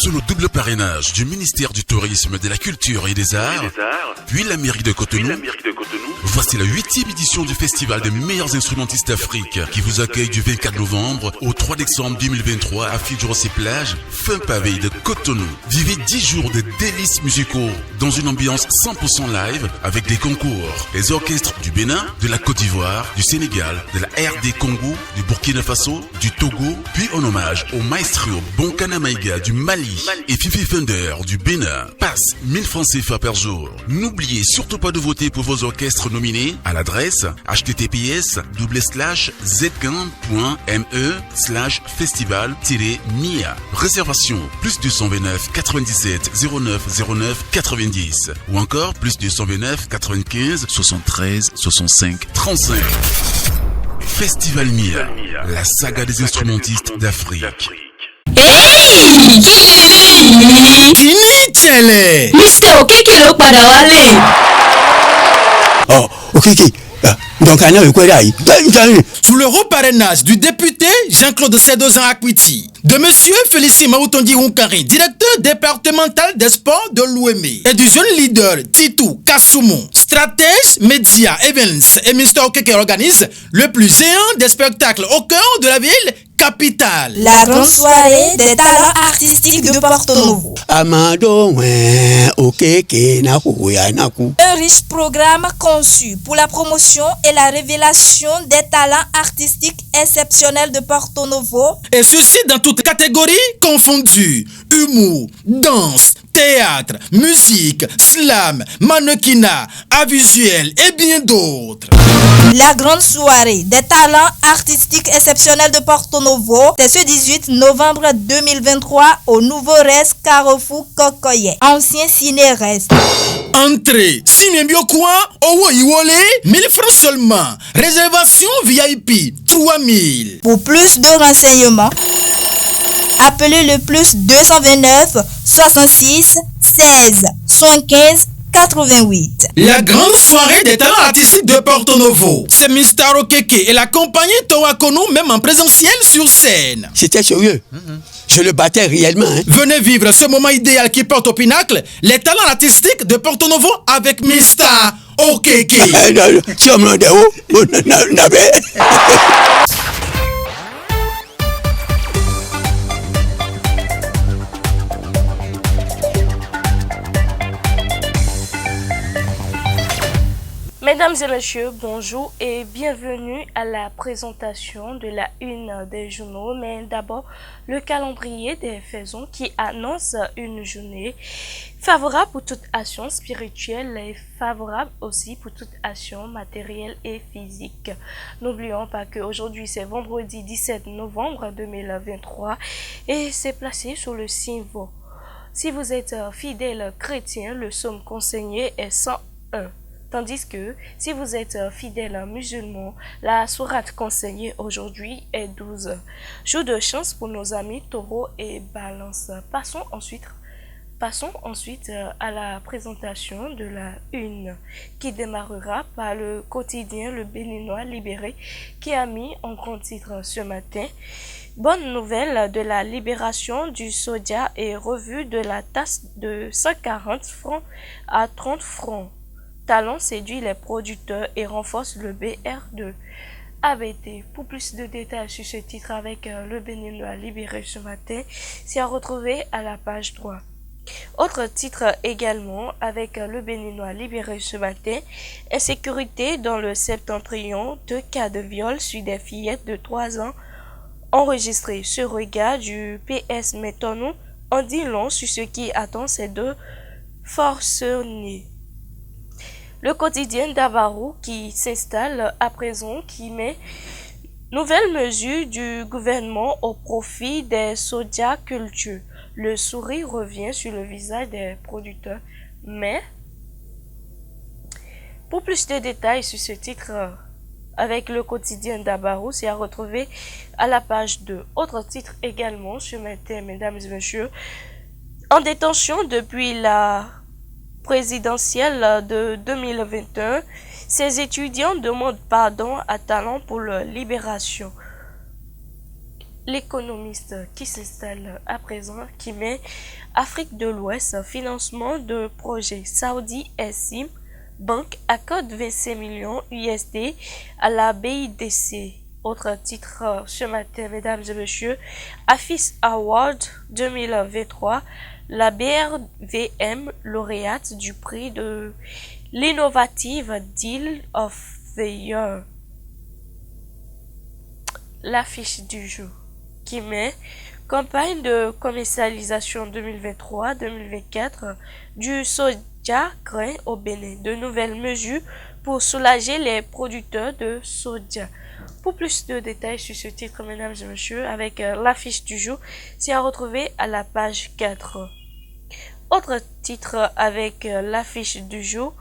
Sous le double parrainage du ministère du Tourisme, de la Culture et des Arts, puis la mairie de Cotonou, voici la 8e édition du Festival des meilleurs instrumentistes d'Afrique qui vous accueille du 24 novembre au 3 décembre 2023 à Fidjorossi-Plage, fin pavé de Cotonou. Vivez 10 jours de délices musicaux dans une ambiance 100% live avec des concours. Les orchestres du Bénin, de la Côte d'Ivoire, du Sénégal, de la RD Congo, du Burkina Faso, du Togo, puis en hommage au maestro Bonkana Maïga du Mali et Fifi Fender du Bénin. Passe 1000 francs CFA par jour. N'oubliez surtout pas de voter pour vos orchestres nominés à l'adresse https://z1.me/festival-mia. Réservation plus 229 97 09 09 90 ou encore plus 229 95 73 65 35. Festival Mia, la saga des instrumentistes d'Afrique. Hey! Kini Chele! Mr. Okeke ló padà wálé. Oh, Okeke. Donc, sous le reparrainage du député Jean-Claude Sédozan Akwiti, de monsieur Félicien Maoutondi Hunkari, directeur départemental des sports de l'OME, et du jeune leader Titou Kassoumou, stratège, média, events, et Mr. Okeke organise le plus géant des spectacles au cœur de la ville capitale. La grande soirée des talents artistiques de Porto Novo. Amado, Okeke, Naku. Un riche programme conçu pour la promotion et la révélation des talents artistiques exceptionnels de Porto Novo. Et ceci dans toutes catégories confondues. Humour, danse, théâtre, musique, slam, mannequinat, art visuel et bien d'autres. La grande soirée des talents artistiques exceptionnels de Porto Novo, c'est ce 18 novembre 2023 au Nouveau Res Carrefour Kokoye, ancien Ciné-Rest. Entrée, Simembiokwa, Owo Iwole, 1000 francs seulement. Réservation VIP, 3000. Pour plus de renseignements, appelez le plus 229 66 16 75 88. La grande soirée des talents artistiques de Porto Novo. C'est Mr. Okeke et la compagnie Towakono, même en présentiel sur scène. C'était sérieux. Je le battais réellement. Venez vivre ce moment idéal qui porte au pinacle les talents artistiques de Porto Novo avec Mr. Okeke. Mesdames et messieurs, bonjour et bienvenue à la présentation de la une des journaux. Mais d'abord, le calendrier des faisons qui annonce une journée favorable pour toute action spirituelle et favorable aussi pour toute action matérielle et physique. N'oublions pas qu'aujourd'hui c'est vendredi 17 novembre 2023 et c'est placé sous le signe Veau. Si vous êtes fidèle chrétien, le psaume consigné est 101. Tandis que si vous êtes fidèle musulman, la sourate conseillée aujourd'hui est 12. Jour de chance pour nos amis taureau et balance. Passons ensuite à la présentation de la une qui démarrera par le quotidien Le Béninois Libéré qui a mis en grand titre ce matin. Bonne nouvelle de la libération du soja et revue de la tasse de 140 francs à 30 francs. Talon séduit les producteurs et renforce le BR2 ABT. Pour plus de détails sur ce titre avec le Béninois Libéré ce matin, c'est à retrouver à la page 3. Autre titre également avec le Béninois Libéré ce matin, insécurité dans le septentrion, 2 cas de viol sur des fillettes de 3 ans enregistrés. Ce regard du PS Métonou en dit long sur ce qui attend ces deux forcenés. Le quotidien d'Avarou qui s'installe à présent, qui met nouvelles mesures du gouvernement au profit des soja culture. Le sourire revient sur le visage des producteurs. Mais, pour plus de détails sur ce titre avec le quotidien d'Abarou, c'est à retrouver à la page 2. Autre titre également ce matin, mesdames et messieurs, en détention depuis la présidentielle de 2021, ces étudiants demandent pardon à Talon pour leur libération. l'économiste qui s'installe à présent, qui met Afrique de l'Ouest, financement de projet Saudi Exim Bank accorde 25 millions USD à la BIDC. Autre titre ce matin, mesdames et messieurs, AFIS Award 2023, la BRVM lauréate du prix de l'Innovative Deal of the Year. L'affiche du jour qui met campagne de commercialisation 2023-2024 du soja grain au Bénin. De nouvelles mesures pour soulager les producteurs de soja. Pour plus de détails sur ce titre, mesdames et messieurs, avec l'affiche du jour, c'est à retrouver à la page 4. Autre titre avec l'affiche du jour,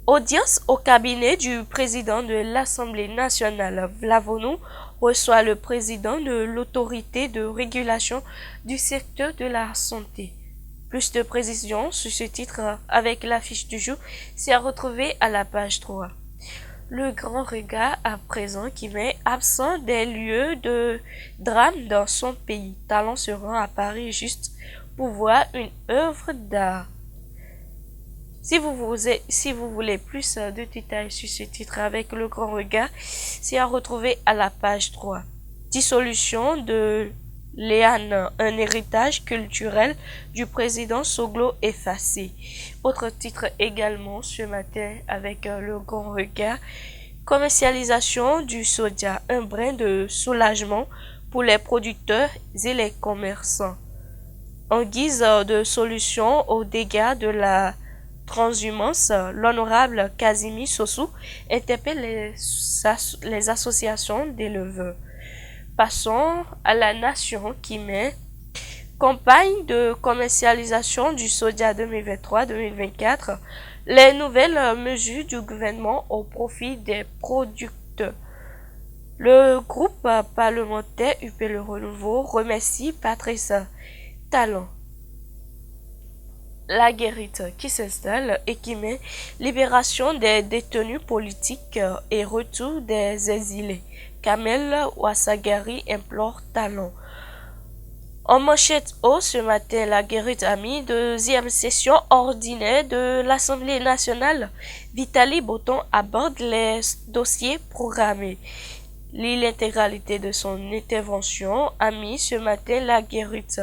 audience au cabinet du président de l'Assemblée nationale. Vlavonou reçoit le président de l'autorité de régulation du secteur de la santé. Plus de précisions sur ce titre avec l'affiche du jour, c'est à retrouver à la page 3. Le grand regard à présent qui met absent des lieux de drame dans son pays. Talent se rend à Paris juste pour voir une œuvre d'art. Si vous voulez plus de détails sur ce titre avec le grand regard, c'est à retrouver à la page 3. Dissolution de l'EAN, un héritage culturel du président Soglo effacé. Autre titre également ce matin avec le grand regard, commercialisation du soja, un brin de soulagement pour les producteurs et les commerçants. En guise de solution aux dégâts de la transhumance, l'honorable Kazimi Sossou interpelle les associations d'éleveurs. Passons à la nation qui met campagne de commercialisation du soja 2023-2024, les nouvelles mesures du gouvernement au profit des producteurs. Le groupe parlementaire UP Le Renouveau remercie Patrice Talon. La guérite qui s'installe et qui met libération des détenus politiques et retour des exilés. Kamel Ouassagari implore Talon. En manchette haut ce matin, la guérite a mis deuxième session ordinaire de l'Assemblée nationale. Vitali Botton aborde les dossiers programmés. L'intégralité de son intervention a mis ce matin la guérite.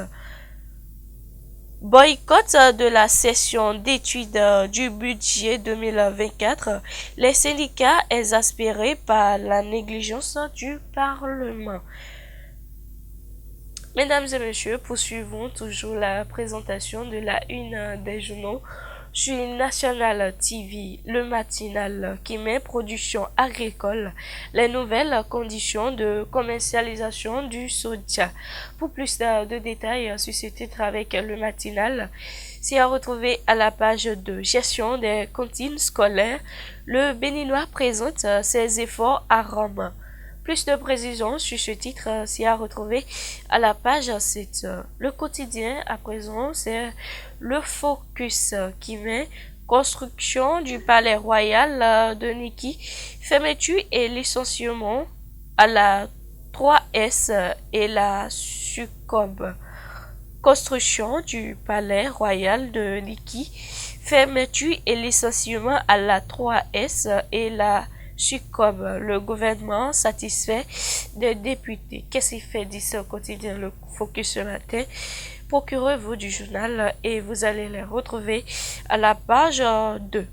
Boycott de la session d'études du budget 2024, les syndicats exaspérés par la négligence du Parlement. Mesdames et messieurs, poursuivons toujours la présentation de la une des journaux sur National TV, le matinal qui met production agricole, les nouvelles conditions de commercialisation du soja. Pour plus de détails sur ce titre avec le matinal, c'est à retrouver à la page 2. Gestion des cantines scolaires, le Béninois présente ses efforts à Rome. Plus de précisions sur ce titre, c'est à retrouver à la page 7. Le quotidien, à présent, c'est le focus qui met construction du palais royal de Niki, fermeture et licenciement à la 3S et la SUCOB. Construction du palais royal de Niki, fermeture et licenciement à la 3S et la SUCOB. Le gouvernement satisfait des députés. Qu'est-ce qu'il fait d'ici au quotidien le focus ce matin? Procurez-vous du journal et vous allez les retrouver à la page 2.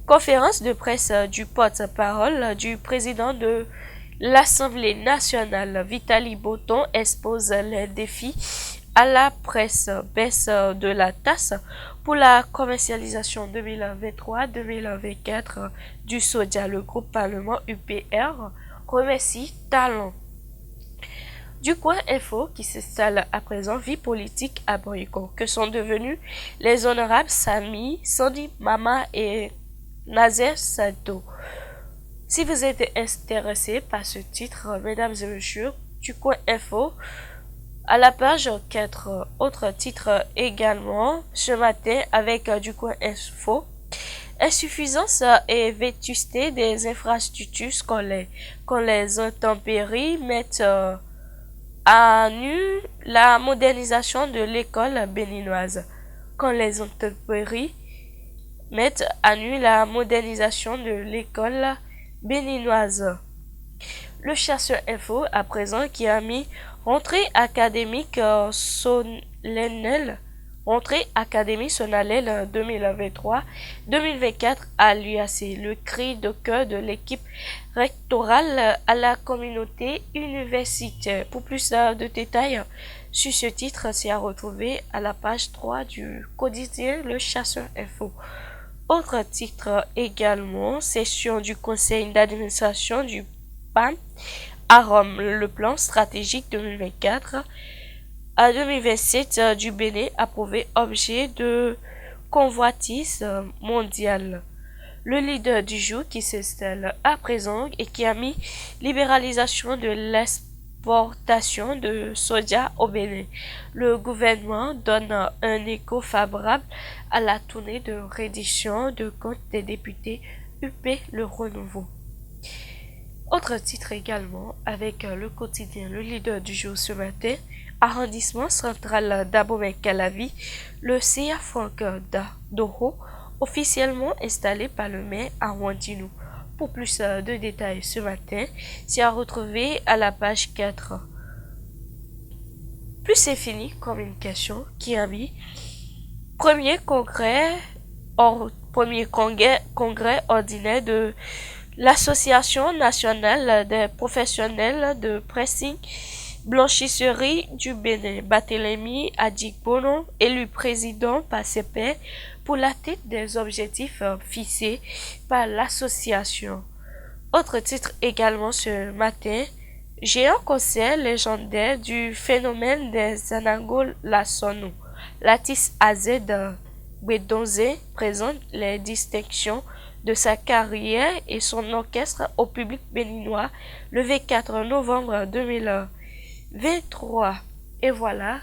Conférence de presse du porte-parole du président de l'Assemblée nationale, Vitali Botton, expose les défis à la presse. Baisse de la taxe pour la commercialisation 2023-2024 du soja. Le groupe Parlement UPR remercie Talon. Du coin info qui s'installe à présent, vie politique à Boyko. Que sont devenus les honorables Sami, Sandi Mama et Nazer Sato? Si vous êtes intéressé par ce titre, mesdames et messieurs, du coin info, à la page 4, autre titre également ce matin avec du coin info, insuffisance et vétusté des infrastructures scolaires. Quand les intempéries mettent annule la modernisation de l'école béninoise. Quand les intempéries annule la modernisation de l'école béninoise. Le Chasseur Info, à présent, qui a mis rentrée académique solennelle 2023-2024 à l'UAC. Le cri de cœur de l'équipe rectorale à la communauté universitaire. Pour plus de détails sur ce titre, c'est à retrouver à la page 3 du quotidien Le Chasseur Info. Autre titre également, session du conseil d'administration du PAM à Rome. Le plan stratégique 2024 à 2027 du Bénin approuvé, objet de convoitise mondiale. Le leader du jour qui s'installe à présent et qui a mis libéralisation de l'exportation de soja au Bénin. Le gouvernement donne un écho favorable à la tournée de reddition de comptes des députés UP Le Renouveau. Autre titre également avec le quotidien Le Leader du jour ce matin, arrondissement central d'Abomey-Calavi, le CA Franck Doro, officiellement installé par le maire à Wandinou. Pour plus de détails ce matin, c'est à retrouver à la page 4. Plus c'est fini, communication qui a mis premier congrès ordinaire de l'Association nationale des professionnels de pressing blanchisserie du Bénin. Barthélemy Adjikbono, élu président par ses pairs pour la tête des objectifs fixés par l'association. Autre titre également ce matin, géant concert légendaire du phénomène des Anango-Lassonou. Latis AZ Bedonze présente les distinctions de sa carrière et son orchestre au public béninois le 24 novembre 2023. Et voilà,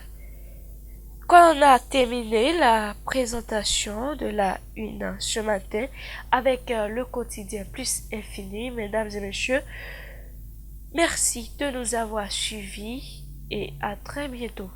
quand on a terminé la présentation de la une ce matin avec le quotidien Plus Infini, mesdames et messieurs, merci de nous avoir suivis et à très bientôt.